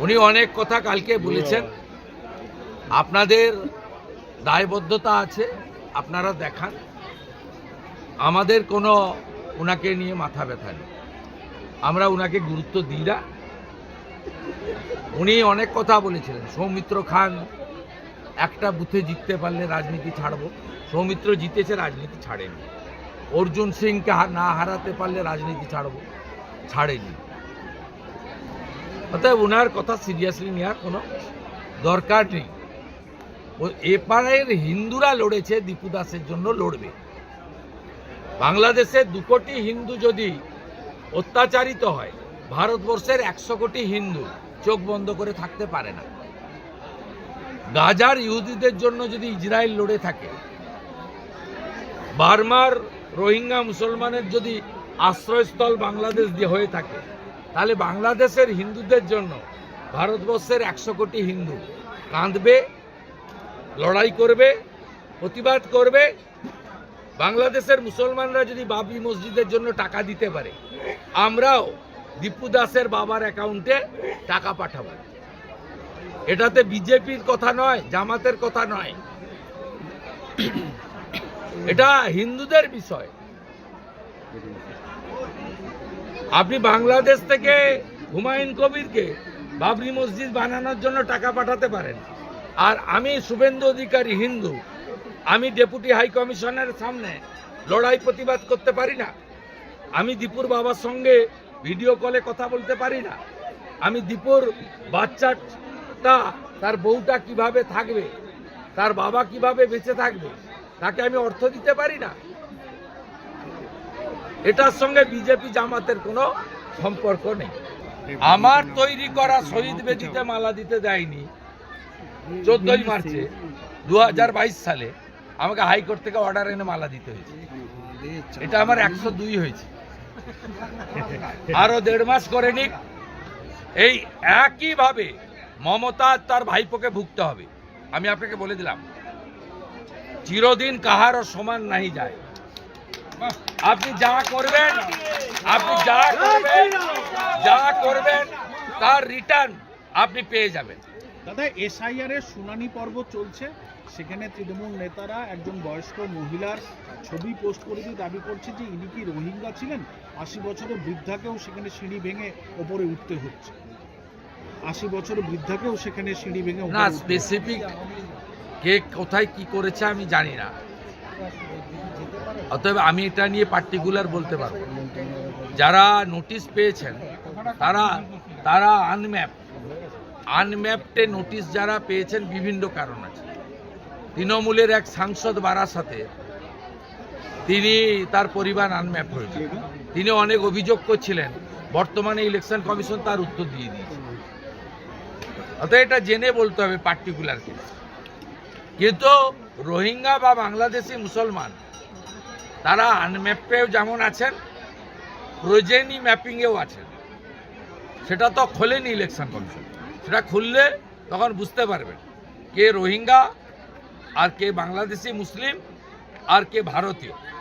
উনি অনেক কথা কালকে বলেছেন। আপনাদের দায়বদ্ধতা আছে, আপনারা দেখান। আমাদের কোনো ওনাকে নিয়ে মাথা ব্যথা নেই, আমরা ওনাকে গুরুত্ব দিই না। উনি অনেক কথা বলেছিলেন, সৌমিত্র খান একটা বুথে জিততে পারলে রাজনীতি ছাড়ব। সৌমিত্র জিতেছে, রাজনীতি ছাড়েনি। অর্জুন সিংকে না হারাতে পারলে রাজনীতি ছাড়েনি। অতএব ওনার কথা সিরিয়াসলি নেওয়ার কোনো দরকার নেই। এপারের হিন্দুরা লড়েছে, দীপু দাসের জন্য লড়বে। বাংলাদেশে 2 কোটি হিন্দু যদি অত্যাচারিত হয়, ভারতবর্ষের 100 কোটি হিন্দু চোখ বন্ধ করে থাকতে পারে না। গাজার ইহুদিদের জন্য যদি ইসরায়েল লড়ে থাকে, বার্মার রোহিঙ্গা মুসলমানের যদি আশ্রয়স্থল বাংলাদেশ দিয়ে হয়ে থাকে, তাহলে বাংলাদেশের হিন্দুদের জন্য ভারতবর্ষের 100 কোটি হিন্দু কাঁদবে, লড়াই করবে, প্রতিবাদ করবে। বাংলাদেশের মুসলমানরা যদি বাবরি মসজিদের জন্য টাকা দিতে পারে, আমরাও দীপু দাসের বাবার অ্যাকাউন্টে টাকা পাঠাবো। এটাতে বিজেপির কথা নয়, জামাতের কথা নয়, এটা হিন্দুদের বিষয়। আপনি বাংলাদেশ থেকে হুমায়ুন কবিরকে বাবরি মসজিদ বানানোর জন্য টাকা পাঠাতে পারেন, আর আমি শুভেন্দু অধিকারী হিন্দু, আমি ডেপুটি হাই কমিশনের সামনে লড়াই প্রতিবাদ করতে পারি না? আমি দীপুর বাবার সঙ্গে ভিডিও কলে কথা বলতে পারি না? আমি দীপুর বাচ্চাটা, তার বউটা কিভাবে থাকবে, তার বাবা কিভাবে বেঁচে থাকবে, তাকে আমি অর্থ দিতে পারি না? এটার সঙ্গে বিজেপি জামাতের কোনো সম্পর্ক নেই। আমার তৈরি করা শহীদ বেদিতে মালা দিতে দেয়নি 14ই মার্চে 2022 সালে। আমাকে হাইকোর্ট থেকে অর্ডার এনে মালা দিতে হয়েছে। এটা আমার 102 হয়েছে, আরো 1.5 মাস করে নিক। এই একইভাবে মমতা তার ভাইপোকে ভুগতে হবে। আমি আপনাকে বলে দিলাম, চিরদিন কাহারও সমান নাই যায়। আপনি যা করবেন তার রিটার্ন আপনি পেয়ে যাবেন। দাদা, এসআইআর এর শুনানি পর্ব চলছে, সেখানে তৃণমূল নেতারা একজন বয়স্ক মহিলার ছবি পোস্ট করে দিয়ে দাবি করছে যে ইনি কি রোহিঙ্গা ছিলেন। 80 বছরের বৃদ্ধাকেও সেখানে সিঁড়ি ভেঙে ওপরে উঠতে হচ্ছে। 80 বছরের বৃদ্ধাকেও সেখানে সিঁড়ি ভেঙে না, স্পেসিফিক কে কোথায় কি করেছে আমি জানি না, অতএব আমি এটা নিয়ে পার্টিকুলার বলতে পারবো। যারা নোটিশ পেয়েছেন তারা আনম্যাপডে নোটিশ যারা পেয়েছেন, বিভিন্ন কারণ আছে। তৃণমূলের এক সাংসদ বারাসাতে, তার পরিবার আনম্যাপ হয়েছে। তিনি অনেক অভিযোগ করছিলেন, বর্তমানে ইলেকশন কমিশন তার উত্তর দিয়ে দিয়েছে। অতএব এটা জেনে বলতে হবে পার্টিকুলার কেস। কিন্তু রোহিঙ্গা বা বাংলাদেশি মুসলমান তারা আনম্যাপেও যেমন আছেন, প্রয়োজনী ম্যাপিংয়েও আছেন। সেটা তো খোলেনি ইলেকশন কমিশন। সেটা খুললে তখন বুঝতে পারবেন কে রোহিঙ্গা, আর কে বাংলাদেশি মুসলিম, আর কে ভারতীয়।